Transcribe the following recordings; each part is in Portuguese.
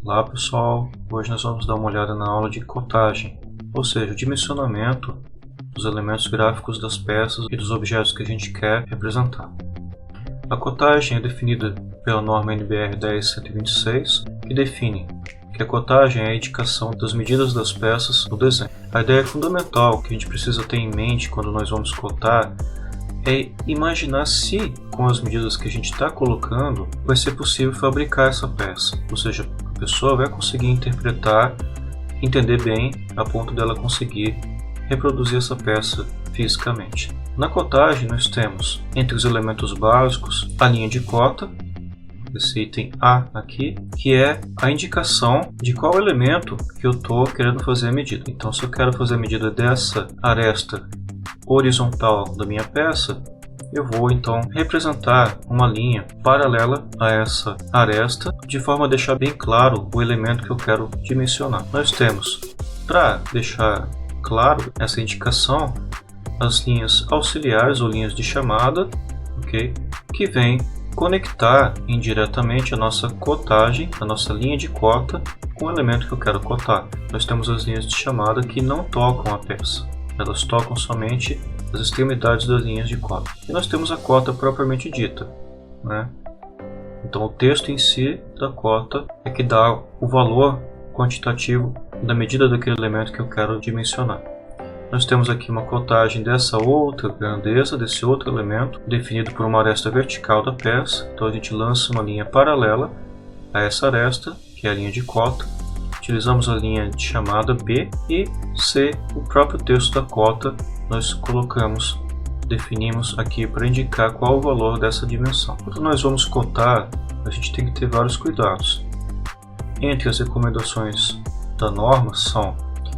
Olá pessoal, hoje nós vamos dar uma olhada na aula de cotagem, ou seja, o dimensionamento dos elementos gráficos das peças e dos objetos que a gente quer representar. A cotagem é definida pela norma NBR 10126, que define que a cotagem é a indicação das medidas das peças no desenho. A ideia fundamental que a gente precisa ter em mente quando nós vamos cotar é imaginar se, com as medidas que a gente está colocando, vai ser possível fabricar essa peça. Ou seja, a pessoa vai conseguir interpretar, entender bem, a ponto dela conseguir reproduzir essa peça fisicamente. Na cotagem nós temos, entre os elementos básicos, a linha de cota, esse item A aqui, que é a indicação de qual elemento que eu estou querendo fazer a medida. Então, se eu quero fazer a medida dessa aresta horizontal da minha peça, eu vou então representar uma linha paralela a essa aresta, de forma a deixar bem claro o elemento que eu quero dimensionar. Nós temos, para deixar claro essa indicação, as linhas auxiliares ou linhas de chamada, okay, que vem conectar indiretamente a nossa cotagem, a nossa linha de cota, com o elemento que eu quero cotar. Nós temos as linhas de chamada que não tocam a peça. Elas tocam somente as extremidades das linhas de cota. E nós temos a cota propriamente dita, né? Então o texto em si da cota é que dá o valor quantitativo da medida daquele elemento que eu quero dimensionar. Nós temos aqui uma cotagem dessa outra grandeza, desse outro elemento, definido por uma aresta vertical da peça. Então a gente lança uma linha paralela a essa aresta, que é a linha de cota. Utilizamos a linha de chamada B e C, o próprio texto da cota, nós definimos aqui para indicar qual o valor dessa dimensão. Quando nós vamos cotar, a gente tem que ter vários cuidados. Entre as recomendações da norma são,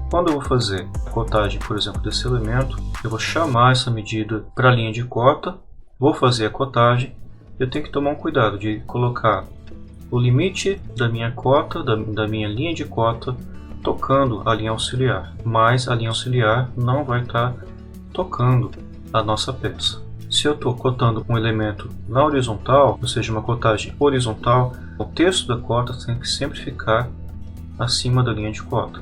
quando eu vou fazer a cotagem, por exemplo, desse elemento, eu vou chamar essa medida para a linha de cota, vou fazer a cotagem, eu tenho que tomar um cuidado de colocar o limite da minha cota, da minha linha de cota, tocando a linha auxiliar, mas a linha auxiliar não vai estar tocando a nossa peça. Se eu estou cotando um elemento na horizontal, ou seja, uma cotagem horizontal, o texto da cota tem que sempre ficar acima da linha de cota.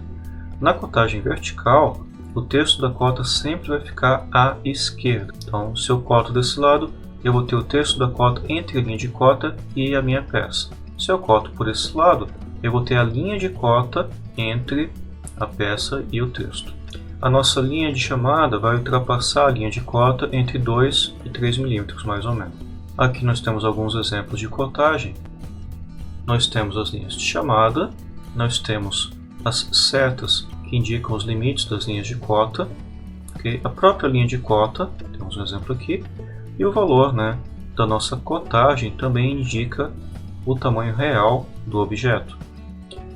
Na cotagem vertical, o texto da cota sempre vai ficar à esquerda. Então, se eu coto desse lado, eu vou ter o texto da cota entre a linha de cota e a minha peça. Se eu coto por esse lado, eu vou ter a linha de cota entre a peça e o texto. A nossa linha de chamada vai ultrapassar a linha de cota entre 2 e 3 milímetros, mais ou menos. Aqui nós temos alguns exemplos de cotagem. Nós temos as linhas de chamada, nós temos as setas que indicam os limites das linhas de cota, okay? A própria linha de cota, temos um exemplo aqui, e o valor, né, da nossa cotagem também indica o tamanho real do objeto.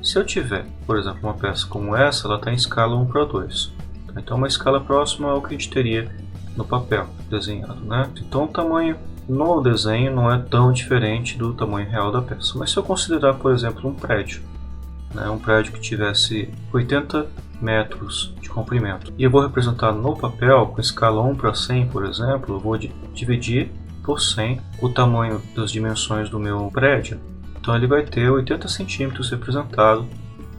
Se eu tiver, por exemplo, uma peça como essa, ela está em escala 1:2. Então uma escala próxima ao que a gente teria no papel desenhado, né? Então o tamanho no desenho não é tão diferente do tamanho real da peça. Mas se eu considerar, por exemplo, um prédio, né, um prédio que tivesse 80 metros de comprimento, e eu vou representar no papel com escala 1:100, por exemplo, eu vou dividir por 100 o tamanho das dimensões do meu prédio, então ele vai ter 80 centímetros representado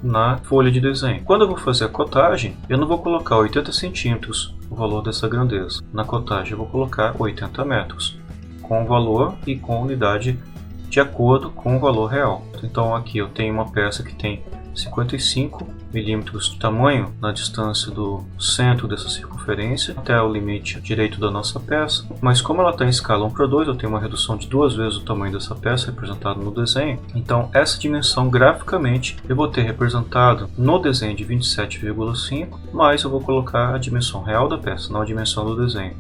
na folha de desenho. Quando eu vou fazer a cotagem, eu não vou colocar 80 centímetros, o valor dessa grandeza. Na cotagem eu vou colocar 80 metros, com o valor e com a unidade de acordo com o valor real. Então aqui eu tenho uma peça que tem 55 milímetros de tamanho na distância do centro dessa circunferência até o limite direito da nossa peça, mas como ela está em escala 1:2, eu tenho uma redução de 2 vezes o tamanho dessa peça representado no desenho. Então essa dimensão graficamente eu vou ter representado no desenho de 27,5, mas eu vou colocar a dimensão real da peça, não a dimensão do desenho.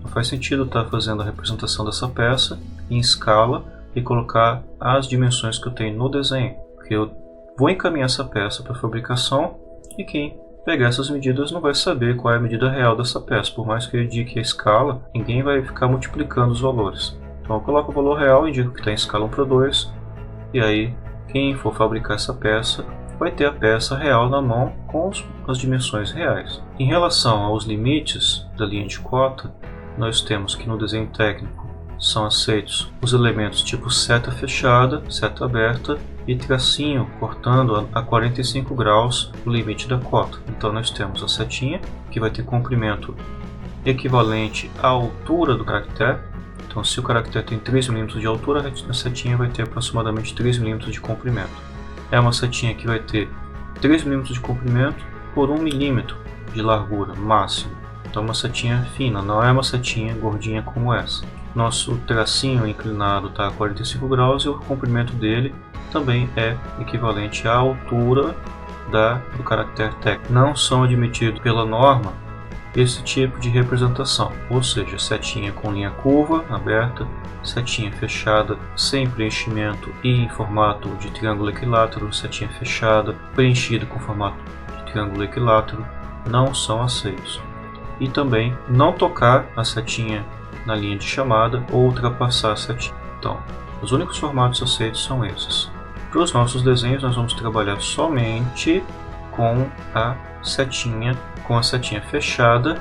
Não faz sentido estar fazendo a representação dessa peça em escala e colocar as dimensões que eu tenho no desenho, porque eu vou encaminhar essa peça para fabricação e quem pegar essas medidas não vai saber qual é a medida real dessa peça. Por mais que eu indique a escala, ninguém vai ficar multiplicando os valores. Então eu coloco o valor real, indico que está em escala 1:2 e aí quem for fabricar essa peça vai ter a peça real na mão com as dimensões reais. Em relação aos limites da linha de cota, nós temos que no desenho técnico são aceitos os elementos tipo seta fechada, seta aberta e tracinho cortando a 45 graus o limite da cota. Então nós temos a setinha, que vai ter comprimento equivalente à altura do caractere. Então se o caractere tem 3 mm de altura, a setinha vai ter aproximadamente 3 mm de comprimento. É uma setinha que vai ter 3 mm de comprimento por 1 mm de largura máximo. Então uma setinha fina, não é uma setinha gordinha como essa. Nosso tracinho inclinado está a 45 graus e o comprimento dele também é equivalente à altura do caractere técnico. Não são admitidos pela norma esse tipo de representação, ou seja, setinha com linha curva, aberta, setinha fechada, sem preenchimento e em formato de triângulo equilátero, setinha fechada, preenchida com formato de triângulo equilátero, não são aceitos. E também não tocar a setinha na linha de chamada ou ultrapassar a setinha. Então, os únicos formatos aceitos são esses. Para os nossos desenhos, nós vamos trabalhar somente com a setinha fechada,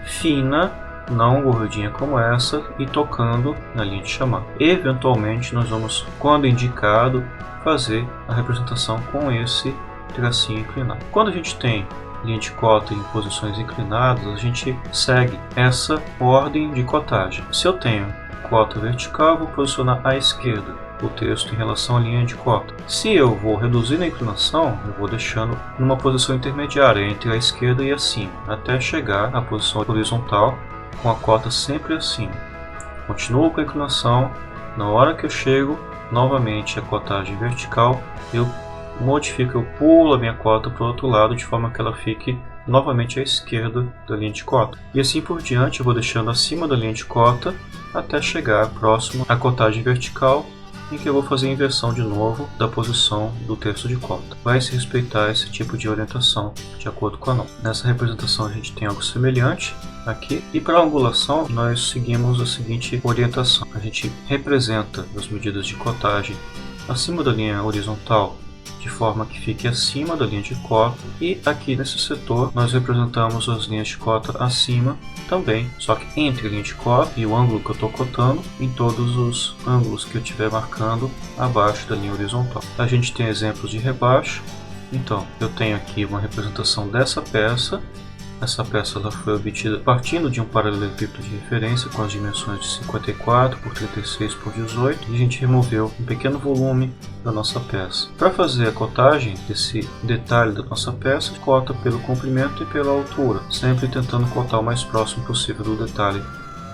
fina, não gordinha como essa, e tocando na linha de chamada. Eventualmente, nós vamos, quando indicado, fazer a representação com esse tracinho inclinado. Quando a gente tem linha de cota em posições inclinadas, a gente segue essa ordem de cotagem. Se eu tenho cota vertical, vou posicionar à esquerda o texto em relação à linha de cota. Se eu vou reduzir a inclinação, eu vou deixando numa posição intermediária entre a esquerda e acima, até chegar à posição horizontal com a cota sempre acima. Continuo com a inclinação. Na hora que eu chego novamente à cotagem vertical, eu modifico, eu pulo a minha cota para o outro lado de forma que ela fique novamente à esquerda da linha de cota. E assim por diante, eu vou deixando acima da linha de cota até chegar próximo à cotagem vertical, em que eu vou fazer a inversão de novo da posição do texto de cota. Vai se respeitar esse tipo de orientação de acordo com a norma. Nessa representação a gente tem algo semelhante aqui. E para a angulação nós seguimos a seguinte orientação. A gente representa as medidas de cotagem acima da linha horizontal, de forma que fique acima da linha de cota, e aqui nesse setor nós representamos as linhas de cota acima também, só que entre a linha de cota e o ângulo que eu estou cotando, em todos os ângulos que eu estiver marcando abaixo da linha horizontal. A gente tem exemplos de rebaixo. Então eu tenho aqui uma representação dessa peça. Essa peça ela foi obtida partindo de um paralelepípedo de referência com as dimensões de 54 por 36 por 18, e a gente removeu um pequeno volume da nossa peça. Para fazer a cotagem desse detalhe da nossa peça, cota pelo comprimento e pela altura, sempre tentando cotar o mais próximo possível do detalhe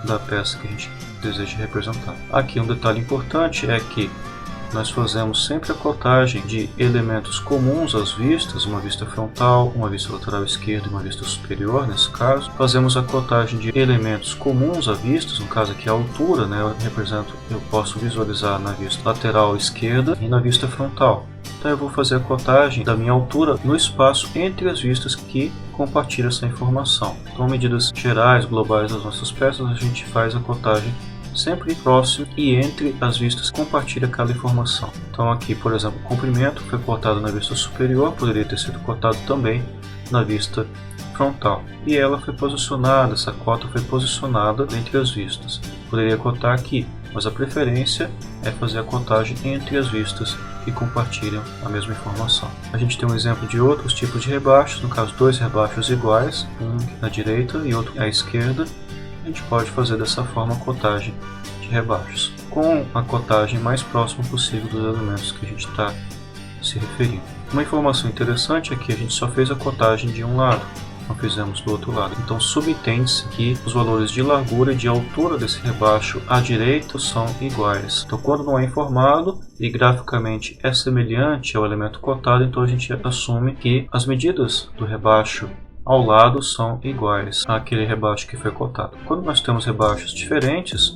da peça que a gente deseja representar. Aqui um detalhe importante é que nós fazemos sempre a cotagem de elementos comuns às vistas, uma vista frontal, uma vista lateral esquerda e uma vista superior, nesse caso. Fazemos a cotagem de elementos comuns a vistas, no caso aqui a altura, né, eu posso visualizar na vista lateral esquerda e na vista frontal. Então eu vou fazer a cotagem da minha altura no espaço entre as vistas que compartilham essa informação. Então, medidas gerais, globais das nossas peças, a gente faz a cotagem sempre próximo e entre as vistas que compartilha aquela informação. Então aqui, por exemplo, o comprimento foi cortado na vista superior, poderia ter sido cortado também na vista frontal. E ela foi posicionada, essa cota foi posicionada entre as vistas. Poderia cortar aqui, mas a preferência é fazer a cotagem entre as vistas que compartilham a mesma informação. A gente tem um exemplo de outros tipos de rebaixos, no caso dois rebaixos iguais, um à direita e outro à esquerda. A gente pode fazer dessa forma a cotagem de rebaixos, com a cotagem mais próxima possível dos elementos que a gente está se referindo. Uma informação interessante é que a gente só fez a cotagem de um lado, não fizemos do outro lado. Então subentende-se que os valores de largura e de altura desse rebaixo à direita são iguais. Então quando não é informado e graficamente é semelhante ao elemento cotado, então a gente assume que as medidas do rebaixo ao lado são iguais àquele rebaixo que foi cotado. Quando nós temos rebaixos diferentes,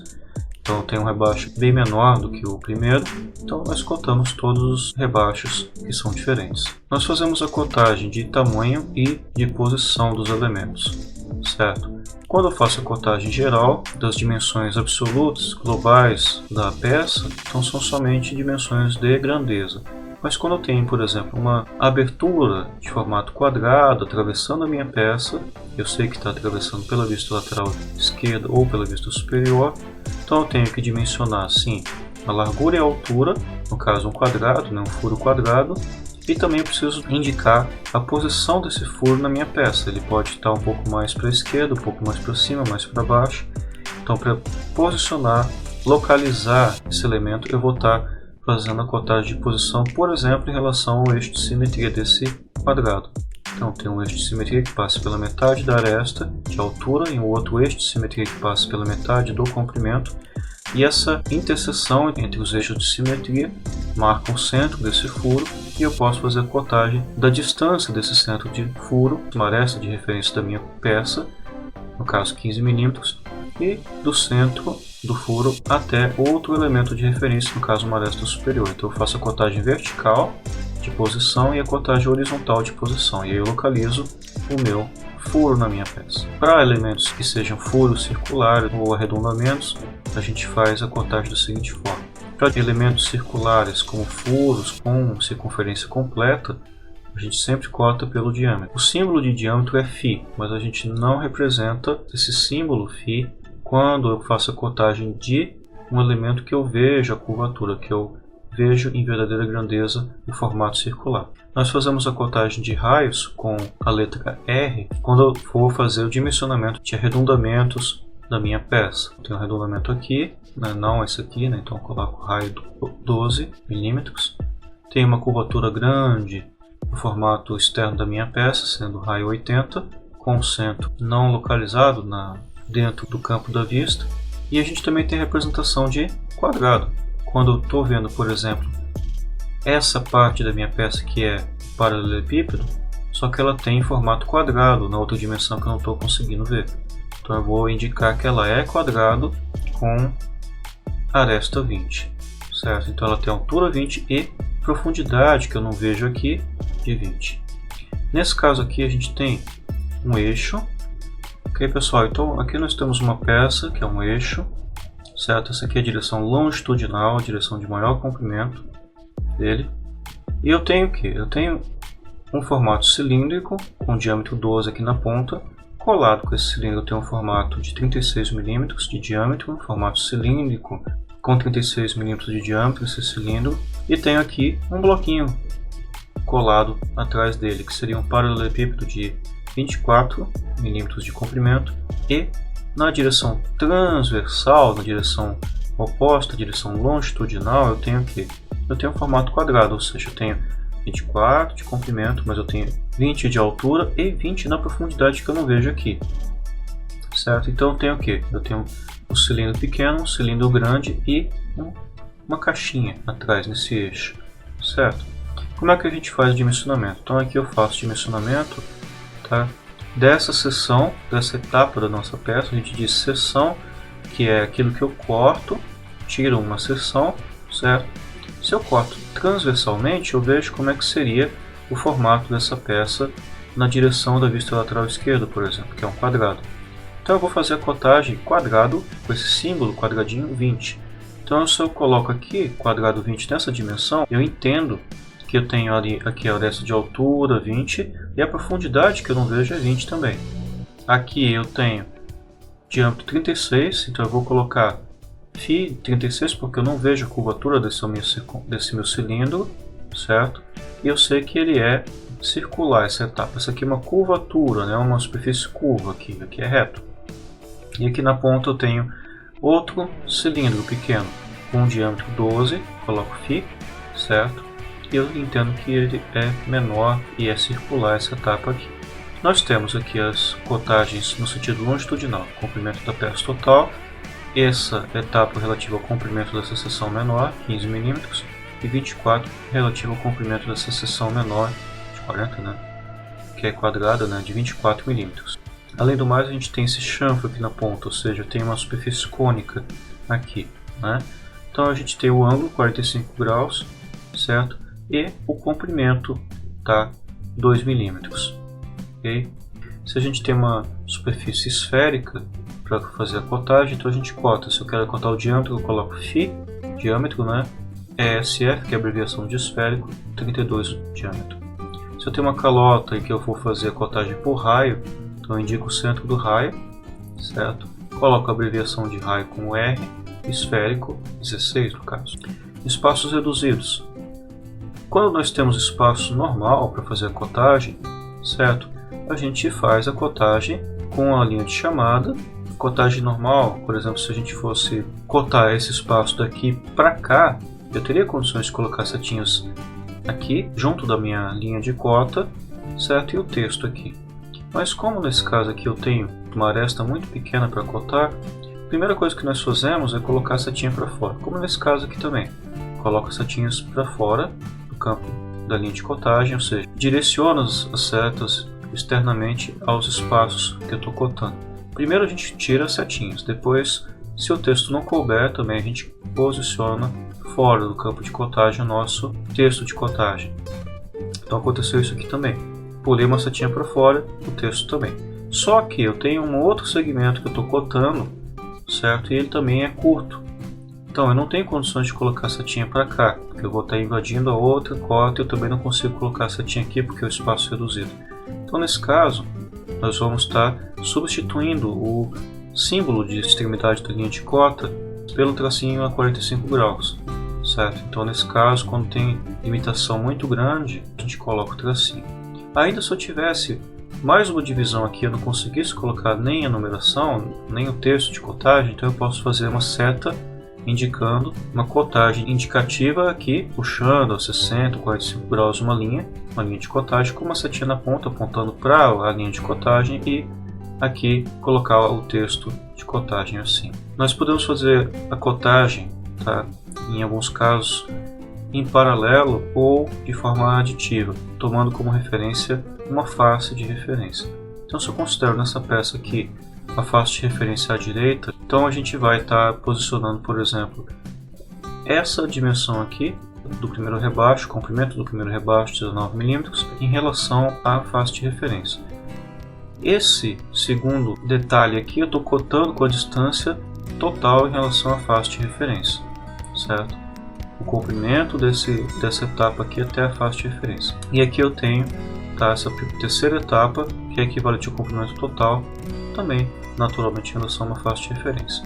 então tem um rebaixo bem menor do que o primeiro, então nós cotamos todos os rebaixos que são diferentes. Nós fazemos a cotagem de tamanho e de posição dos elementos, certo? Quando eu faço a cotagem geral das dimensões absolutas, globais da peça, então são somente dimensões de grandeza. Mas quando eu tenho, por exemplo, uma abertura de formato quadrado atravessando a minha peça, eu sei que está atravessando pela vista lateral esquerda ou pela vista superior, Então eu tenho que dimensionar sim a largura e a altura, no caso um quadrado, né, um furo quadrado, e também eu preciso indicar a posição desse furo na minha peça. Ele pode estar um pouco mais para a esquerda, um pouco mais para cima, mais para baixo. Então, para posicionar, localizar esse elemento, eu vou estar fazendo a cotagem de posição, por exemplo, em relação ao eixo de simetria desse quadrado. Então, tem um eixo de simetria que passa pela metade da aresta de altura e um outro eixo de simetria que passa pela metade do comprimento. E essa interseção entre os eixos de simetria marca o centro desse furo e eu posso fazer a cotagem da distância desse centro de furo, uma aresta de referência da minha peça, no caso 15 mm, e do centro do furo até outro elemento de referência, no caso uma aresta superior. Então eu faço a cotagem vertical de posição e a cotagem horizontal de posição, e aí eu localizo o meu furo na minha peça. Para elementos que sejam furos circulares ou arredondamentos, a gente faz a cotagem da seguinte forma. Para elementos circulares, como furos com circunferência completa, a gente sempre cota pelo diâmetro. O símbolo de diâmetro é φ, mas a gente não representa esse símbolo φ quando eu faço a cotagem de um elemento que eu vejo a curvatura, que eu vejo em verdadeira grandeza o formato circular. Nós fazemos a cotagem de raios com a letra R quando eu for fazer o dimensionamento de arredondamentos da minha peça. Tem um arredondamento aqui, né? Não esse aqui, né? Então eu coloco raio 12 mm. Tem uma curvatura grande no formato externo da minha peça, sendo raio 80, com o centro não localizado dentro do campo da vista. E a gente também tem a representação de quadrado. Quando eu estou vendo, por exemplo, essa parte da minha peça que é paralelepípedo, só que ela tem formato quadrado na outra dimensão que eu não estou conseguindo ver. Então eu vou indicar que ela é quadrado com aresta 20, certo? Então ela tem altura 20 e profundidade, que eu não vejo aqui, de 20. Nesse caso aqui a gente tem um eixo. Ok, pessoal? Então aqui nós temos uma peça que é um eixo, certo? Essa aqui é a direção longitudinal, a direção de maior comprimento dele. E eu tenho o que? Eu tenho um formato cilíndrico com diâmetro 12 aqui na ponta. Colado com esse cilindro eu tenho um formato de 36 mm de diâmetro, um formato cilíndrico com 36 mm de diâmetro esse cilindro. E tenho aqui um bloquinho colado atrás dele, que seria um paralelepípedo de 24 mm de comprimento. E na direção transversal, na direção oposta, a direção longitudinal, eu tenho o quê? Eu tenho um formato quadrado, ou seja, eu tenho 24 de comprimento, mas eu tenho 20 de altura e 20 na profundidade que eu não vejo aqui, certo? Então eu tenho o quê? Eu tenho um cilindro pequeno, um cilindro grande e uma caixinha atrás nesse eixo, certo? Como é que a gente faz o dimensionamento? Então aqui eu faço dimensionamento, tá? Dessa seção, dessa etapa da nossa peça, a gente diz seção, que é aquilo que eu corto, tiro uma seção, certo? Se eu corto transversalmente, eu vejo como é que seria o formato dessa peça na direção da vista lateral esquerda, por exemplo, que é um quadrado. Então eu vou fazer a cotagem quadrado com esse símbolo quadradinho 20. Então se eu coloco aqui quadrado 20 nessa dimensão, eu entendo que eu tenho ali aqui a aresta de altura 20 e a profundidade que eu não vejo é 20 também. Aqui eu tenho diâmetro 36, então eu vou colocar φ 36 porque eu não vejo a curvatura desse meu cilindro, certo? E eu sei que ele é circular essa etapa. Essa aqui é uma curvatura, né? Uma superfície curva aqui é reto. E aqui na ponta eu tenho outro cilindro pequeno com um diâmetro 12, coloco φ, certo? E eu entendo que ele é menor e é circular essa etapa aqui. Nós temos aqui as cotagens no sentido longitudinal, comprimento da peça total, essa etapa relativa ao comprimento dessa seção menor, 15 mm, e 24 relativa ao comprimento dessa seção menor, de 40, né, que é quadrada, né, de 24 mm. Além do mais, a gente tem esse chanfro aqui na ponta, ou seja, tem uma superfície cônica aqui, né? Então a gente tem o ângulo 45 graus, certo? E o comprimento tá 2 mm, ok? Se a gente tem uma superfície esférica para fazer a cotagem, então a gente cota. Se eu quero cotar o diâmetro, eu coloco φ, diâmetro, né? ESF, que é a abreviação de esférico, 32 diâmetro. Se eu tenho uma calota e que eu for fazer a cotagem por raio, então eu indico o centro do raio, certo? Coloco a abreviação de raio com R esférico, 16 no caso. Espaços reduzidos. Quando nós temos espaço normal para fazer a cotagem, certo? A gente faz a cotagem com a linha de chamada. Cotagem normal, por exemplo, se a gente fosse cotar esse espaço daqui para cá, eu teria condições de colocar setinhas aqui, junto da minha linha de cota, certo? E o texto aqui. Mas como nesse caso aqui eu tenho uma aresta muito pequena para cotar, a primeira coisa que nós fazemos é colocar a setinha para fora. Como nesse caso aqui também. Coloco as setinhas para fora do campo da linha de cotagem, ou seja, direciono as setas externamente aos espaços que eu estou cotando. Primeiro a gente tira as setinhas, depois, se o texto não couber, também a gente posiciona fora do campo de cotagem o nosso texto de cotagem. Então aconteceu isso aqui também. Pulei uma setinha para fora, o texto também. Só que eu tenho um outro segmento que eu estou cotando, certo? E ele também é curto. Então eu não tenho condições de colocar a setinha para cá, porque eu vou estar invadindo a outra cota e eu também não consigo colocar a setinha aqui porque o espaço é reduzido. Então nesse caso, nós vamos estar substituindo o símbolo de extremidade da linha de cota pelo tracinho a 45 graus, certo? Então nesse caso, quando tem limitação muito grande, a gente coloca o tracinho. Ainda se eu tivesse mais uma divisão aqui, eu não conseguisse colocar nem a numeração, nem o texto de cotagem, então eu posso fazer uma seta indicando uma cotagem indicativa aqui, puxando a 60, 45 graus uma linha de cotagem, com uma setinha na ponta apontando para a linha de cotagem e aqui colocar o texto de cotagem assim. Nós podemos fazer a cotagem, tá, em alguns casos em paralelo ou de forma aditiva, tomando como referência uma face de referência. Então se eu considero nessa peça aqui a face de referência à direita, então a gente vai estar posicionando, por exemplo, essa dimensão aqui do primeiro rebaixo, comprimento do primeiro rebaixo, 19 mm, em relação à face de referência. Esse segundo detalhe aqui eu estou cotando com a distância total em relação à face de referência, certo? O comprimento dessa etapa aqui até a face de referência. E aqui eu tenho, tá, essa terceira etapa, que é equivalente ao comprimento total, também naturalmente em relação a uma face de referência.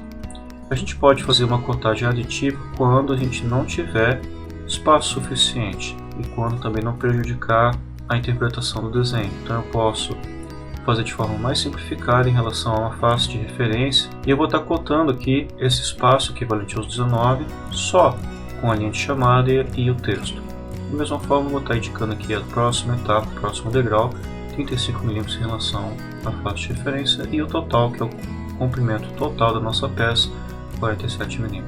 A gente pode fazer uma cotagem aditiva quando a gente não tiver espaço suficiente e quando também não prejudicar a interpretação do desenho. Então eu posso fazer de forma mais simplificada em relação a uma face de referência e eu vou estar cotando aqui esse espaço equivalente aos 19 só com a linha de chamada e o texto. Da mesma forma eu vou estar indicando aqui a próxima etapa, o próximo degrau, 35 mm em relação à face de referência e o total, que é o comprimento total da nossa peça, 47 mm.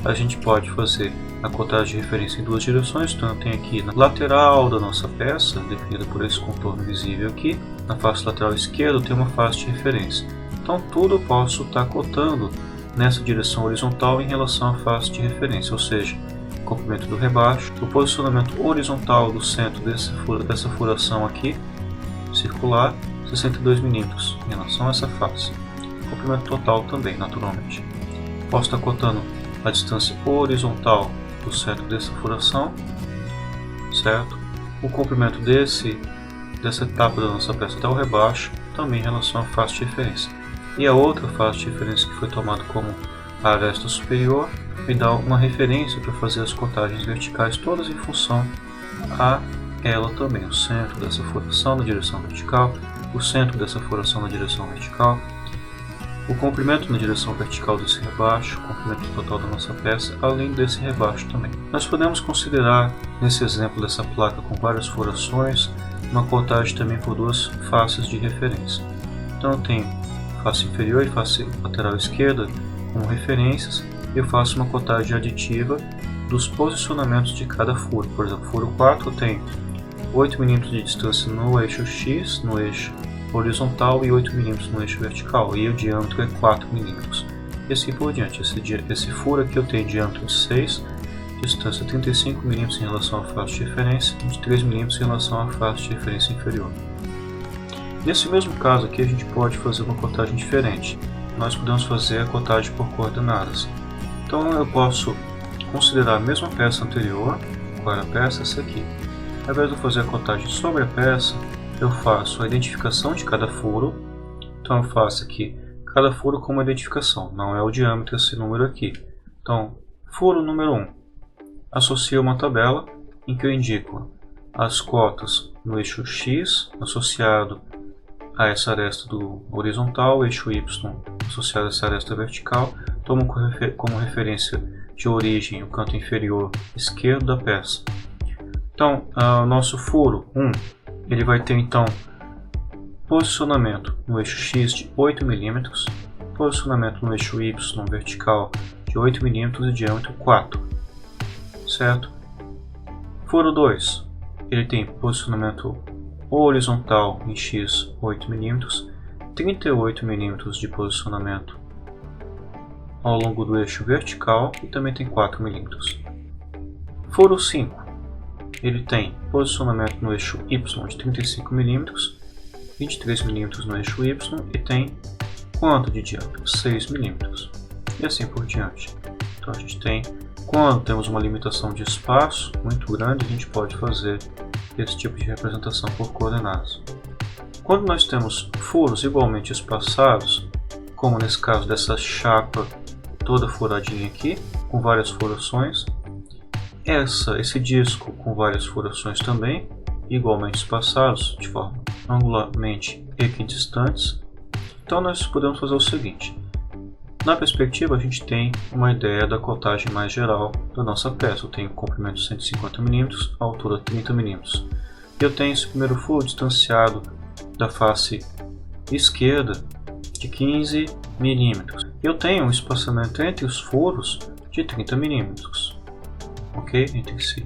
A gente pode fazer a cotagem de referência em duas direções, então eu tenho aqui na lateral da nossa peça, definida por esse contorno visível aqui, na face lateral esquerda eu tenho uma face de referência. Então tudo eu posso estar cotando nessa direção horizontal em relação à face de referência, ou seja, o comprimento do rebaixo, o posicionamento horizontal do centro dessa furação aqui, circular, 62 mm em relação a essa face. O comprimento total também, naturalmente. Posso estar cotando a distância horizontal do centro dessa furação, certo? O comprimento dessa etapa da nossa peça até o rebaixo, também em relação à face de referência. E a outra face de referência que foi tomada como a aresta superior me dá uma referência para fazer as cotagens verticais, todas em função a ela também. O centro dessa furação na direção vertical, o centro dessa furação na direção vertical, o comprimento na direção vertical desse rebaixo, o comprimento total da nossa peça, além desse rebaixo também. Nós podemos considerar, nesse exemplo dessa placa com várias furações, uma cotagem também por duas faces de referência. Então eu tenho face inferior e face lateral esquerda como referências, eu faço uma cotagem aditiva dos posicionamentos de cada furo. Por exemplo, furo 4 tem 8 mm de distância no eixo X, no eixo horizontal, e 8 mm no eixo vertical, e o diâmetro é 4 mm. E assim por diante. Esse furo aqui eu tenho diâmetro de 6, distância 35 mm em relação à face de referência e de 3 mm em relação à face de referência inferior. Nesse mesmo caso aqui a gente pode fazer uma cotagem diferente. Nós podemos fazer a cotagem por coordenadas. Então eu posso considerar a mesma peça anterior. Qual era a peça? Essa aqui. Ao invés de eu fazer a cotagem sobre a peça, eu faço a identificação de cada furo. Então eu faço aqui cada furo com uma identificação, não é o diâmetro esse número aqui. Então, furo número 1. Associo uma tabela em que eu indico as cotas no eixo X associado a essa aresta do horizontal, eixo Y associado a essa aresta vertical. Tomo como referência de origem o canto inferior esquerdo da peça. Então, o nosso furo 1, ele vai ter então posicionamento no eixo X de 8 mm, posicionamento no eixo Y vertical de 8 mm e diâmetro 4, certo? Furo 2, ele tem posicionamento horizontal em X 8 mm, 38 mm de posicionamento ao longo do eixo vertical e também tem 4 mm. Furo 5, ele tem posicionamento no eixo Y de 35 mm, 23 mm no eixo Y e tem quanto de diâmetro? 6 mm. E assim por diante. Então a gente tem, quando temos uma limitação de espaço muito grande, a gente pode fazer esse tipo de representação por coordenadas. Quando nós temos furos igualmente espaçados, como nesse caso dessa chapa toda furadinha aqui, com várias furações, esse disco com várias furações também, igualmente espaçados, de forma angularmente equidistantes, então nós podemos fazer o seguinte. Na perspectiva, a gente tem uma ideia da cotagem mais geral da nossa peça. Eu tenho comprimento de 150 mm, altura 30 mm. Eu tenho esse primeiro furo distanciado da face esquerda de 15 mm. Eu tenho um espaçamento entre os furos de 30 mm, ok? Entre si.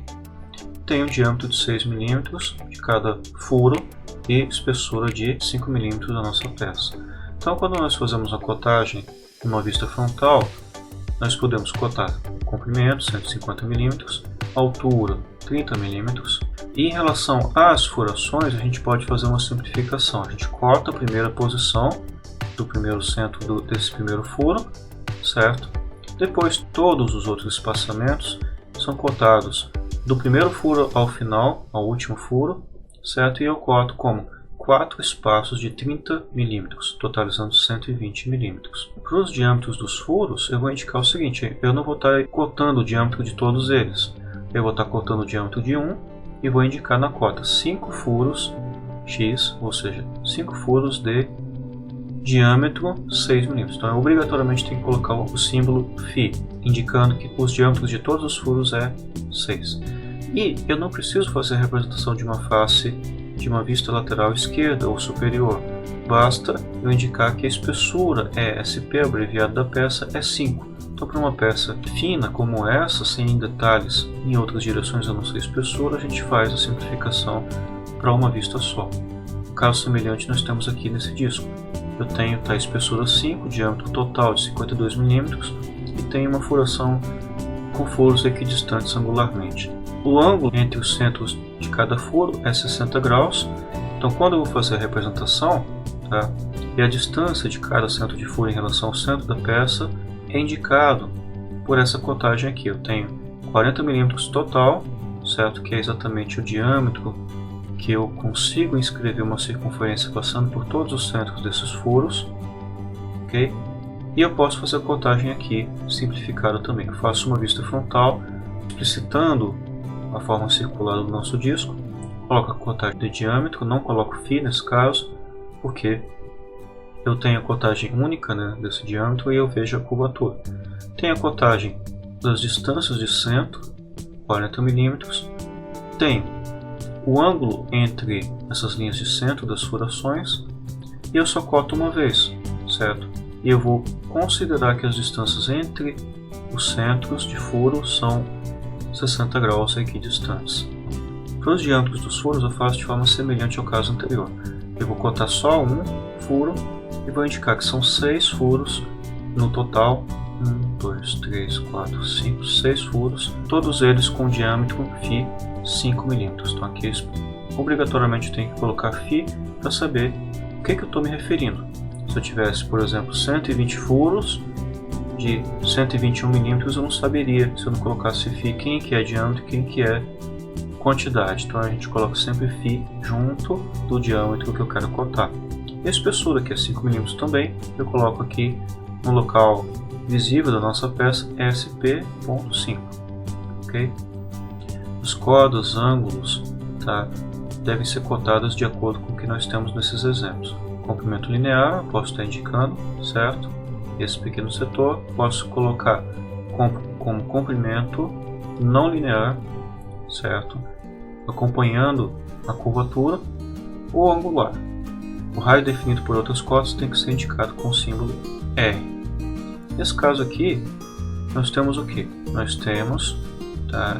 Tenho um diâmetro de 6 mm de cada furo e espessura de 5 mm da nossa peça. Então, quando nós fazemos a cotagem numa vista frontal, nós podemos cotar comprimento 150 mm, altura 30 mm, e em relação às furações a gente pode fazer uma simplificação. A gente corta a primeira posição do primeiro centro desse primeiro furo, certo? Depois todos os outros espaçamentos são cotados do primeiro furo ao final, ao último furo, certo? E eu corto como 4 espaços de 30 mm, totalizando 120 mm. Para os diâmetros dos furos, eu vou indicar o seguinte: eu não vou estar cortando o diâmetro de todos eles. Eu vou estar cortando o diâmetro de um e vou indicar na cota 5 furos X, ou seja, 5 furos de diâmetro 6 mm. Então, eu obrigatoriamente tenho que colocar o símbolo Φ, indicando que os diâmetros de todos os furos é 6. E eu não preciso fazer a representação de uma face de uma vista lateral esquerda ou superior. Basta eu indicar que a espessura ESP, abreviado da peça, é 5. Então, para uma peça fina como essa, sem detalhes em outras direções a não ser espessura, a gente faz a simplificação para uma vista só. Caso semelhante nós temos aqui nesse disco. Eu tenho a espessura 5, diâmetro total de 52 mm e tenho uma furação com furos equidistantes angularmente. O ângulo entre os centros de cada furo é 60 graus, então quando eu vou fazer a representação, tá, e a distância de cada centro de furo em relação ao centro da peça é indicado por essa cotagem aqui. Eu tenho 40 mm total, certo, que é exatamente o diâmetro que eu consigo inscrever uma circunferência passando por todos os centros desses furos, ok? E eu posso fazer a cotagem aqui simplificada também. Eu faço uma vista frontal, explicitando a forma circular do nosso disco, coloco a cotagem de diâmetro, não coloco Φ nesse caso, porque eu tenho a cotagem única, né, desse diâmetro e eu vejo a curvatura. Tenho a cotagem das distâncias de centro, 40 mm, tenho o ângulo entre essas linhas de centro das furações e eu só coto uma vez, certo? E eu vou considerar que as distâncias entre os centros de furo são 60 graus equidistantes. Para os diâmetros dos furos eu faço de forma semelhante ao caso anterior. Eu vou cotar só um furo e vou indicar que são 6 furos no total. 1, 2, 3, 4, 5, 6 furos, todos eles com diâmetro Φ 5 mm. Então aqui obrigatoriamente eu tenho que colocar Φ para saber o que eu estou me referindo. Se eu tivesse, por exemplo, 120 furos de 121 mm, eu não saberia, se eu não colocasse Φ, quem que é diâmetro e quem que é quantidade. Então a gente coloca sempre Φ junto do diâmetro que eu quero cotar. E a espessura, que é 5 mm também, eu coloco aqui no local visível da nossa peça SP.5, ok? Os cordas, ângulos, tá, devem ser cotadas de acordo com o que nós temos nesses exemplos. Comprimento linear, posso estar indicando, certo? Esse pequeno setor, posso colocar como comprimento não linear, certo? Acompanhando a curvatura ou angular. O raio definido por outras cotas tem que ser indicado com o símbolo R. Nesse caso aqui, nós temos o que? Nós temos, tá,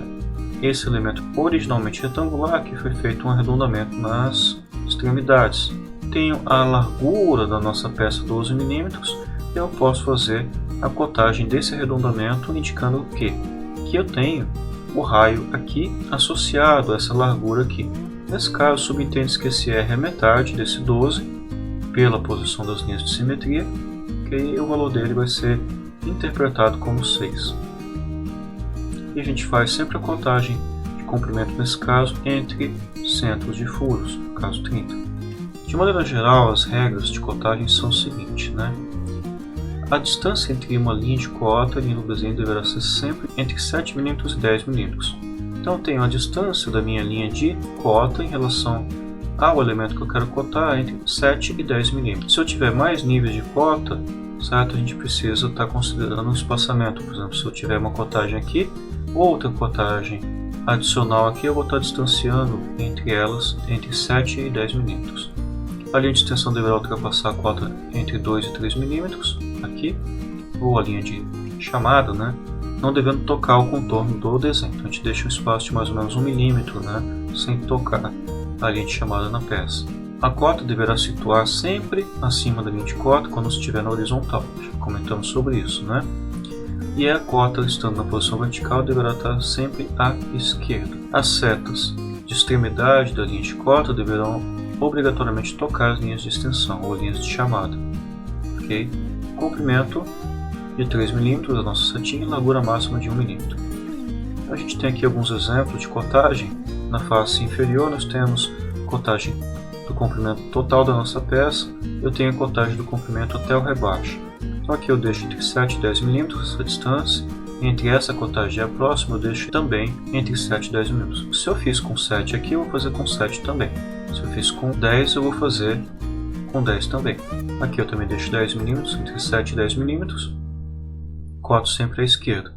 esse elemento originalmente retangular que foi feito um arredondamento nas extremidades. Tenho a largura da nossa peça 12 mm e eu posso fazer a cotagem desse arredondamento indicando o que? Que eu tenho o raio aqui associado a essa largura aqui. Nesse caso, subentende-se que esse R é metade desse 12 pela posição das linhas de simetria, e o valor dele vai ser interpretado como 6. E a gente faz sempre a cotagem de comprimento, nesse caso, entre centros de furos, no caso 30. De maneira geral, as regras de cotagem são o seguinte, né? A distância entre uma linha de cota e no desenho deverá ser sempre entre 7 mm e 10 mm. Então, eu tenho a distância da minha linha de cota em relação ao elemento que eu quero cotar entre 7 e 10 mm. Se eu tiver mais níveis de cota, certo? A gente precisa estar considerando um espaçamento. Por exemplo, se eu tiver uma cotagem aqui, outra cotagem adicional aqui, eu vou estar distanciando entre elas entre 7 e 10 mm. A linha de extensão deverá ultrapassar a cota entre 2 e 3 mm aqui, ou a linha de chamada, né? Não devendo tocar o contorno do desenho. Então, a gente deixa um espaço de mais ou menos 1 mm, né? Sem tocar a linha de chamada na peça. A cota deverá situar sempre acima da linha de cota quando estiver na horizontal. Já comentamos sobre isso, né? E a cota, estando na posição vertical, deverá estar sempre à esquerda. As setas de extremidade da linha de cota deverão obrigatoriamente tocar as linhas de extensão ou linhas de chamada. Ok? Comprimento de 3 mm da nossa setinha e largura máxima de 1 mm. A gente tem aqui alguns exemplos de cotagem. Na face inferior nós temos cotagem do comprimento total da nossa peça. Eu tenho a cotagem do comprimento até o rebaixo. Então aqui eu deixo entre 7 e 10 mm essa distância. Entre essa cotagem e a próxima eu deixo também entre 7 e 10 mm. Se eu fiz com 7 aqui, eu vou fazer com 7 também. Se eu fiz com 10, eu vou fazer com 10 também. Aqui eu também deixo 10 mm, entre 7 e 10 mm. Coto sempre à esquerda.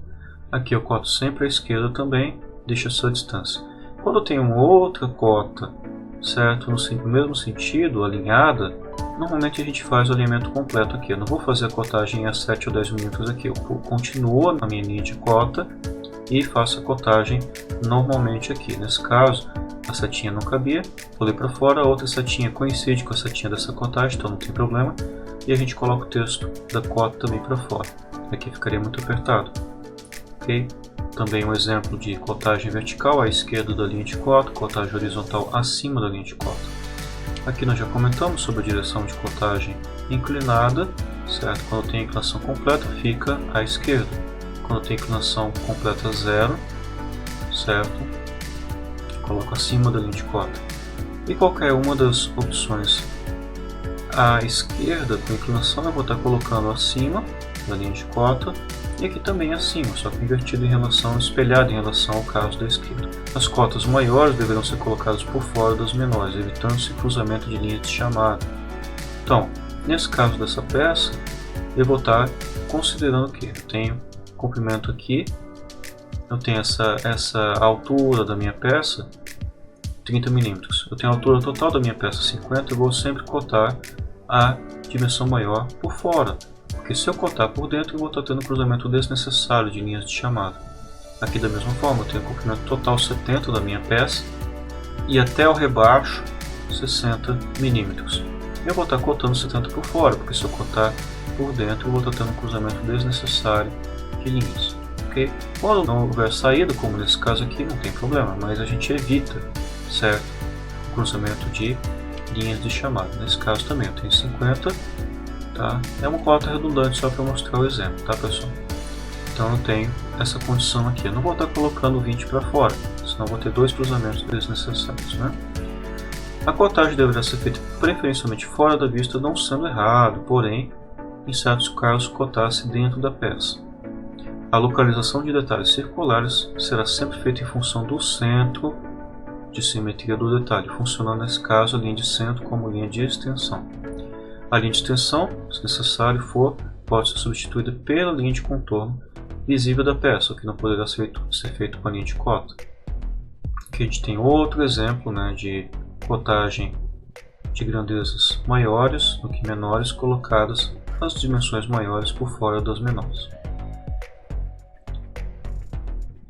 Aqui eu coto sempre à esquerda também, deixo essa distância. Quando eu tenho uma outra cota, certo, no mesmo sentido, alinhada, normalmente a gente faz o alinhamento completo aqui. Eu não vou fazer a cotagem a 7 ou 10 mm aqui. Eu continuo na minha linha de cota e faço a cotagem normalmente aqui. Nesse caso, a setinha não cabia, pulei para fora, a outra setinha coincide com a setinha dessa cotagem, então não tem problema. E a gente coloca o texto da cota também para fora. Aqui ficaria muito apertado. Ok? Também um exemplo de cotagem vertical à esquerda da linha de cota, cotagem horizontal acima da linha de cota. Aqui nós já comentamos sobre a direção de cotagem inclinada, certo? Quando tem inclinação completa, fica à esquerda. Quando tem inclinação completa 0, certo? Coloco acima da linha de cota. E qualquer uma das opções à esquerda com inclinação eu vou estar colocando acima da linha de cota e aqui também acima, só que invertido em relação, espelhado em relação ao caso da esquerda. As cotas maiores deverão ser colocadas por fora das menores, evitando-se cruzamento de linhas de chamada. Então, nesse caso dessa peça, eu vou estar considerando que eu tenho comprimento aqui, eu tenho essa altura da minha peça 30 mm. Eu tenho a altura total da minha peça 50, eu vou sempre cotar a dimensão maior por fora. Porque se eu cotar por dentro, eu vou estar tendo um cruzamento desnecessário de linhas de chamada. Aqui da mesma forma, eu tenho o comprimento total 70 da minha peça e até o rebaixo 60 mm. Eu vou estar cotando 70 por fora, porque se eu cotar por dentro, eu vou estar tendo um cruzamento desnecessário de linhas. Okay? Quando não houver saída, como nesse caso aqui, não tem problema, mas a gente evita, certo, o cruzamento de linhas de chamada. Nesse caso também eu tenho 50. Tá? É uma cota redundante só para mostrar o exemplo, tá, pessoal? Então eu tenho essa condição aqui. Eu não vou estar colocando 20 para fora, senão vou ter dois cruzamentos desnecessários, né? A cotagem deverá ser feita preferencialmente fora da vista, não sendo errado, porém em certos casos, cotar-se dentro da peça. A localização de detalhes circulares será sempre feita em função do centro de simetria do detalhe, funcionando nesse caso a linha de centro como linha de extensão. A linha de extensão, se necessário for, pode ser substituída pela linha de contorno visível da peça, o que não poderá ser feito com a linha de cota. Aqui a gente tem outro exemplo, né, de cotagem de grandezas maiores do que menores, colocadas as dimensões maiores por fora das menores.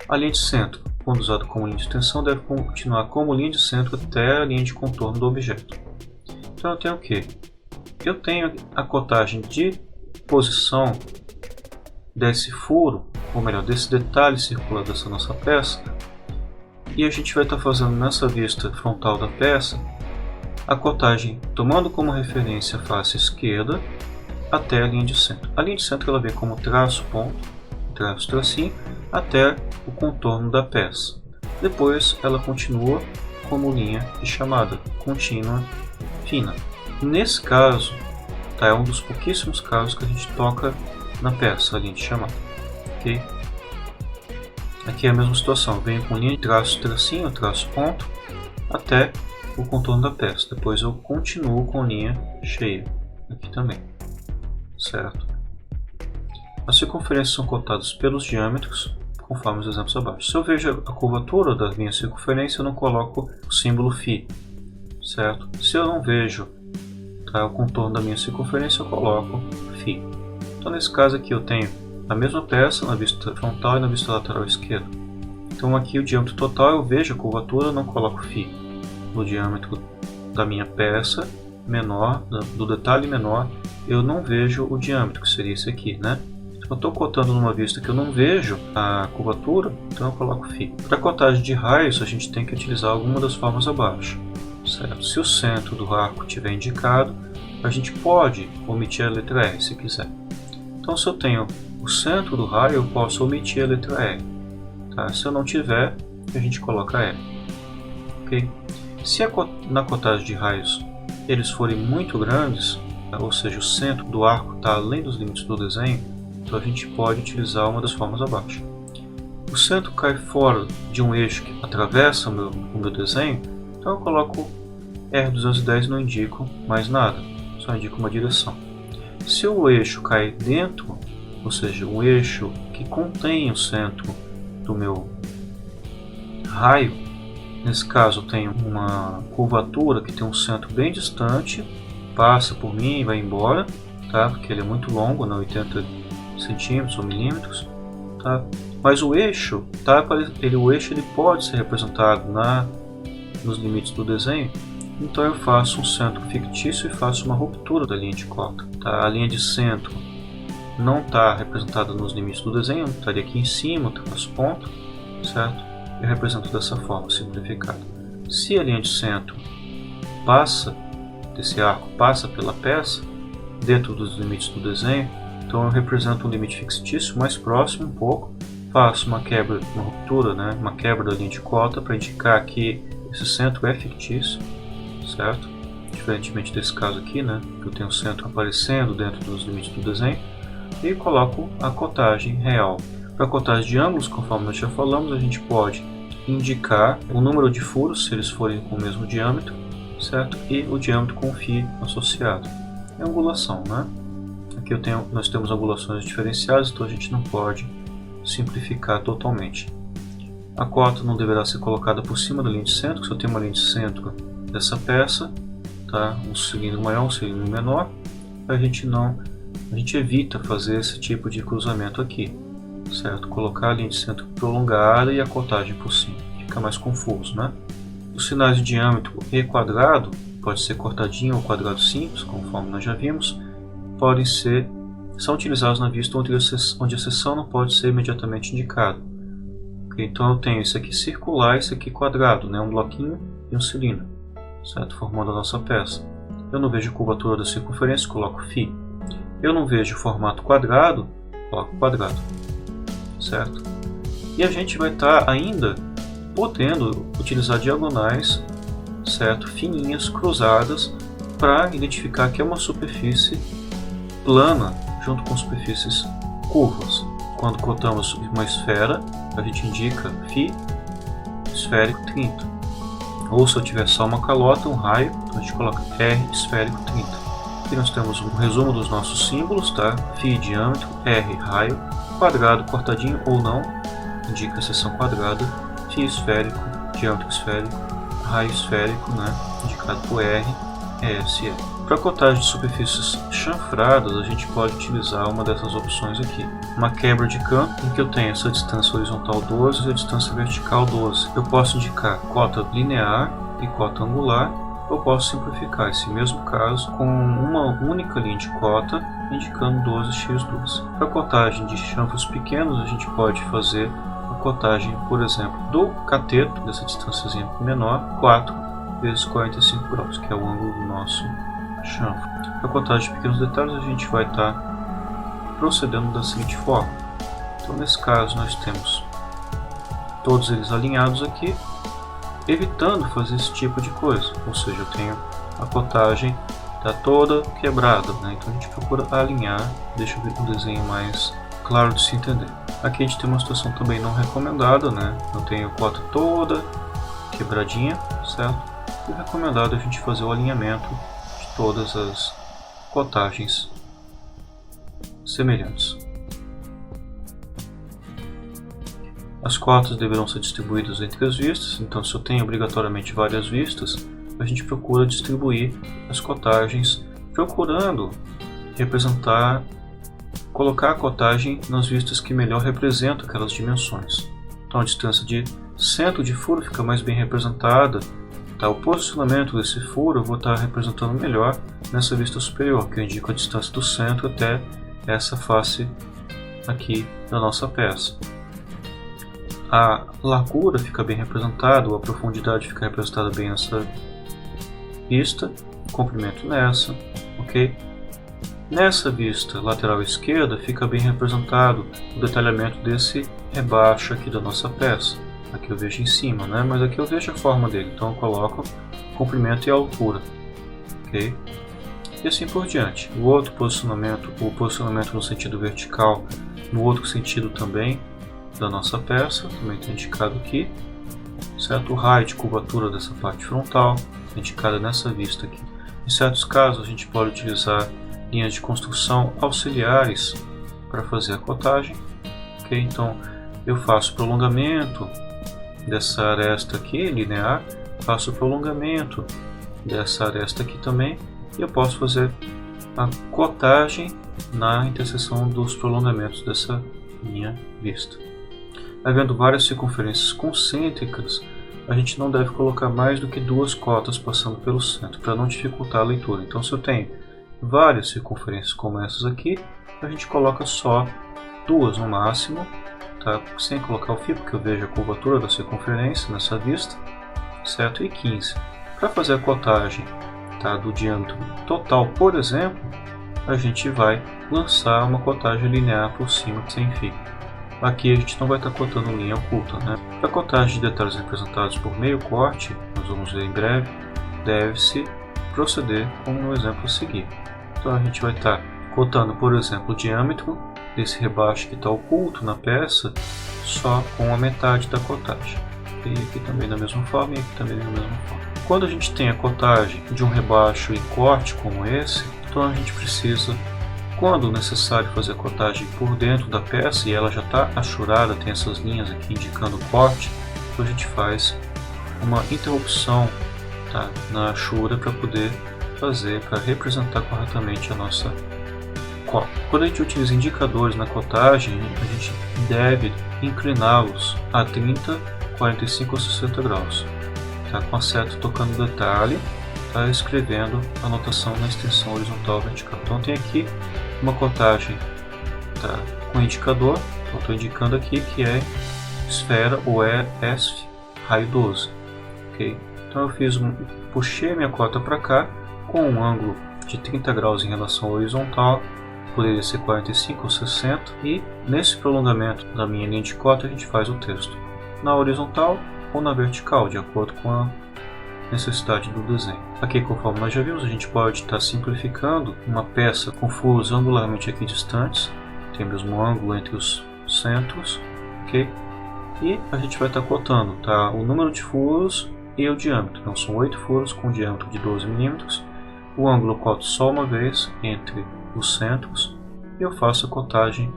A linha de centro, quando usada como linha de extensão, deve continuar como linha de centro até a linha de contorno do objeto. Então eu tenho o quê? Eu tenho a cotagem de posição desse furo, ou melhor, desse detalhe circular dessa nossa peça, e a gente vai estar fazendo nessa vista frontal da peça a cotagem tomando como referência a face esquerda até a linha de centro. A linha de centro ela vem como traço ponto, traço tracinho, até o contorno da peça. Depois ela continua como linha de chamada contínua fina. Nesse caso, tá, é um dos pouquíssimos casos que a gente toca na peça a linha de chamada. Okay? Aqui é a mesma situação, venho com linha de traço tracinho, traço ponto, até o contorno da peça. Depois eu continuo com linha cheia, aqui também, certo? As circunferências são cotadas pelos diâmetros, conforme os exemplos abaixo. Se eu vejo a curvatura da minha circunferência, eu não coloco o símbolo φ, certo? Se eu não vejo, tá, o contorno da minha circunferência, eu coloco φ. Então nesse caso aqui eu tenho a mesma peça na vista frontal e na vista lateral esquerda. Então aqui o diâmetro total eu vejo a curvatura, eu não coloco φ. No diâmetro da minha peça menor, do detalhe menor, eu não vejo o diâmetro, que seria esse aqui, né? Eu estou cotando numa vista que eu não vejo a curvatura, então eu coloco φ. Para cotagem de raios, a gente tem que utilizar alguma das formas abaixo, certo? Se o centro do arco estiver indicado, a gente pode omitir a letra R se quiser. Então, se eu tenho o centro do raio, eu posso omitir a letra R. Tá? Se eu não tiver, a gente coloca R. Okay? Se na cotagem de raios eles forem muito grandes, ou seja, o centro do arco está além dos limites do desenho, então a gente pode utilizar uma das formas abaixo. O centro cai fora de um eixo que atravessa o meu desenho, então eu coloco R210 e não indico mais nada, só indico uma direção. Se o eixo cai dentro, ou seja, um eixo que contém o centro do meu raio, nesse caso eu tenho uma curvatura que tem um centro bem distante, passa por mim e vai embora, tá? Porque ele é muito longo, não 80 centímetros ou milímetros, tá? Mas o eixo, tá? O eixo ele pode ser representado nos limites do desenho, então eu faço um centro fictício e faço uma ruptura da linha de cota. Tá? A linha de centro não está representada nos limites do desenho, estaria aqui em cima, traço ponto, certo? Eu represento dessa forma, simplificada. Se a linha de centro desse arco passa pela peça, dentro dos limites do desenho, então eu represento um limite fictício mais próximo um pouco, faço uma quebra, uma ruptura, né? Uma quebra da linha de cota para indicar que esse centro é fictício, certo? Diferentemente desse caso aqui, né? Que eu tenho o centro aparecendo dentro dos limites do desenho, e coloco a cotagem real. Para a cotagem de ângulos, conforme nós já falamos, a gente pode indicar o número de furos, se eles forem com o mesmo diâmetro, certo? E o diâmetro com φ associado. É angulação, né? Aqui nós temos angulações diferenciadas, então a gente não pode simplificar totalmente. A cota não deverá ser colocada por cima da linha de centro, se eu tenho uma linha de centro dessa peça, tá? Um cilindro maior, um cilindro menor, a gente evita fazer esse tipo de cruzamento aqui, certo? Colocar a linha de centro prolongada e a cotagem por cima, fica mais confuso, né? Os sinais de diâmetro e quadrado, pode ser cortadinho ou quadrado simples, conforme nós já vimos, são utilizados na vista onde a seção não pode ser imediatamente indicada. Então eu tenho esse aqui circular e esse aqui quadrado, né? Um bloquinho e um cilindro, certo? Formando a nossa peça. Eu não vejo curvatura da circunferência, coloco φ. Eu não vejo formato quadrado, coloco quadrado, certo? E a gente vai estar ainda podendo utilizar diagonais, certo? Fininhas, cruzadas, para identificar que é uma superfície plana, junto com superfícies curvas. Quando cotamos uma esfera, a gente indica φ esférico 30. Ou se eu tiver só uma calota, um raio, então a gente coloca R esférico 30. Aqui nós temos um resumo dos nossos símbolos, tá? Φ diâmetro, R raio, quadrado cortadinho ou não, indica a seção quadrada, φ esférico, diâmetro esférico, raio esférico, né? Indicado por R, ESL. Para cotagem de superfícies chanfradas, a gente pode utilizar uma dessas opções aqui. Uma quebra de campo, em que eu tenho essa distância horizontal 12 e a distância vertical 12. Eu posso indicar cota linear e cota angular, ou posso simplificar esse mesmo caso com uma única linha de cota, indicando 12x12. Para cotagem de chanfros pequenos, a gente pode fazer a cotagem, por exemplo, do cateto, dessa distância menor, 4 vezes 45 graus, que é o ângulo do nosso chanfro. Para cotagem de pequenos detalhes, a gente vai estar procedendo da seguinte forma. Então, nesse caso, nós temos todos eles alinhados aqui, evitando fazer esse tipo de coisa. Ou seja, eu tenho a cotagem está toda quebrada, né? Então a gente procura alinhar, deixa eu ver um desenho mais claro de se entender. Aqui a gente tem uma situação também não recomendada, né? Eu tenho a cota toda quebradinha, certo? E o recomendado é a gente fazer o alinhamento de todas as cotagens semelhantes. As cotas deverão ser distribuídas entre as vistas, então se eu tenho obrigatoriamente várias vistas, a gente procura distribuir as cotagens, procurando representar, colocar a cotagem nas vistas que melhor representam aquelas dimensões. Então a distância de centro de furo fica mais bem representada, tá? O posicionamento desse furo eu vou estar representando melhor nessa vista superior, que eu indico a distância do centro até essa face aqui da nossa peça. A largura fica bem representada, ou a profundidade fica representada bem nessa vista, comprimento nessa, ok? Nessa vista lateral esquerda fica bem representado o detalhamento desse rebaixo aqui da nossa peça. Aqui eu vejo em cima, né? Mas aqui eu vejo a forma dele, então eu coloco comprimento e altura, ok? E assim por diante. O outro posicionamento, o posicionamento no sentido vertical, no outro sentido também da nossa peça, também está indicado aqui, certo? O raio de curvatura dessa parte frontal, indicada nessa vista aqui. Em certos casos a gente pode utilizar linhas de construção auxiliares para fazer a cotagem, ok? Então eu faço prolongamento dessa aresta aqui, linear, faço prolongamento dessa aresta aqui também, e eu posso fazer a cotagem na interseção dos prolongamentos dessa linha vista. Havendo várias circunferências concêntricas, a gente não deve colocar mais do que duas cotas passando pelo centro, para não dificultar a leitura. Então, se eu tenho várias circunferências como essas aqui, a gente coloca só duas no máximo, tá? Sem colocar o fio, porque eu vejo a curvatura da circunferência nessa vista, certo? E 15. Para fazer a cotagem, tá, do diâmetro total, por exemplo, a gente vai lançar uma cotagem linear por cima sem fio. Aqui a gente não vai estar cortando linha oculta, né? Para a cotagem de detalhes representados por meio corte, nós vamos ver em breve, deve-se proceder como no exemplo a seguir. Então a gente vai estar cotando, por exemplo, o diâmetro desse rebaixo que está oculto na peça só com a metade da cotagem. E aqui também da mesma forma e aqui também da mesma forma. Quando a gente tem a cotagem de um rebaixo em corte como esse, então a gente precisa, quando necessário, fazer a cotagem por dentro da peça e ela já está achurada, tem essas linhas aqui indicando o corte, então a gente faz uma interrupção, tá, na achura para poder fazer, para representar corretamente a nossa cota. Quando a gente utiliza indicadores na cotagem, a gente deve incliná-los a 30, 45 ou 60 graus, tá, com a seta tocando o detalhe, tá, escrevendo a notação na extensão horizontal vertical. Então tem aqui uma cotagem, tá, com indicador, então estou indicando aqui que é esfera ou é ESF raio 12, ok? Então eu puxei a minha cota para cá com um ângulo de 30 graus em relação ao horizontal, poderia ser 45 ou 60, e nesse prolongamento da minha linha de cota a gente faz o texto na horizontal ou na vertical, de acordo com a necessidade do desenho. Aqui, conforme nós já vimos, a gente pode estar simplificando uma peça com furos angularmente equidistantes, tem o mesmo ângulo entre os centros, ok? E a gente vai estar cotando, tá, o número de furos e o diâmetro. Então são 8 furos com diâmetro de 12 mm. O ângulo eu coto só uma vez entre os centros e eu faço a cotagem,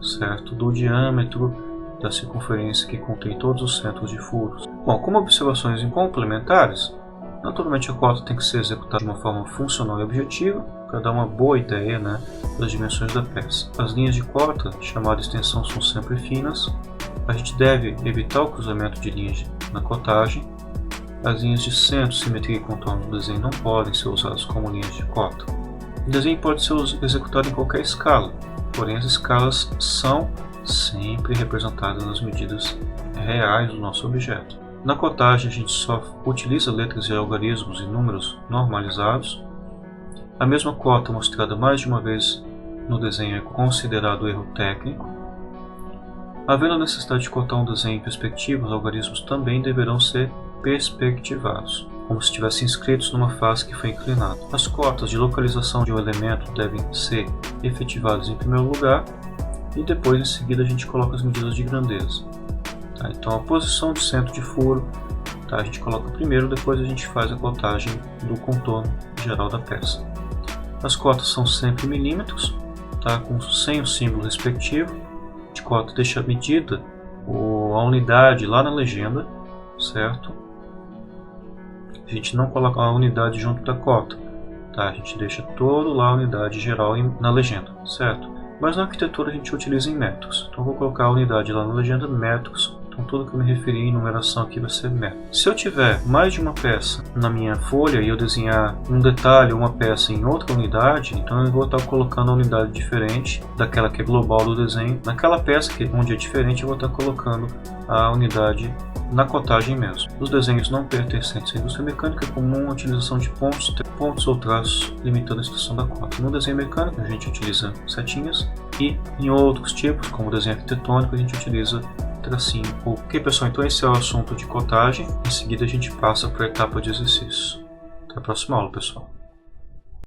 certo, do diâmetro da circunferência que contém todos os centros de furos. Bom, como observações complementares, naturalmente a cota tem que ser executada de uma forma funcional e objetiva para dar uma boa ideia, né, das dimensões da peça. As linhas de cota, chamada extensão, são sempre finas. A gente deve evitar o cruzamento de linhas na cotagem. As linhas de centro, simetria e contorno do desenho não podem ser usadas como linhas de cota. O desenho pode ser executado em qualquer escala, porém as escalas são sempre representadas nas medidas reais do nosso objeto. Na cotagem a gente só utiliza letras e algarismos e números normalizados. A mesma cota mostrada mais de uma vez no desenho é considerado erro técnico. Havendo a necessidade de cotar um desenho em perspectiva, os algarismos também deverão ser perspectivados, como se estivessem inscritos numa face que foi inclinada. As cotas de localização de um elemento devem ser efetivadas em primeiro lugar e depois em seguida a gente coloca as medidas de grandeza. Tá? Então a posição de centro de furo, tá? A gente coloca primeiro, depois a gente faz a cotagem do contorno geral da peça. As cotas são sempre em milímetros, tá? Sem o símbolo respectivo. A gente cota, deixa a medida, a unidade lá na legenda, certo? A gente não coloca a unidade junto da cota, tá? A gente deixa todo lá a unidade geral na legenda, certo? Mas na arquitetura a gente utiliza em metros, então eu vou colocar a unidade lá na legenda, metros. Então tudo que eu me referi em numeração aqui vai ser metro. Se eu tiver mais de uma peça na minha folha e eu desenhar um detalhe ou uma peça em outra unidade, então eu vou estar colocando a unidade diferente daquela que é global do desenho. Naquela peça onde é diferente eu vou estar colocando a unidade na cotagem mesmo. Os desenhos não pertencentes à indústria mecânica é comum a utilização de pontos ou traços limitando a extensão da cota. No desenho mecânico a gente utiliza setinhas e em outros tipos, como o desenho arquitetônico, a gente utiliza tracinho. Ok, pessoal, então esse é o assunto de cotagem. Em seguida a gente passa para a etapa de exercício. Até a próxima aula, pessoal.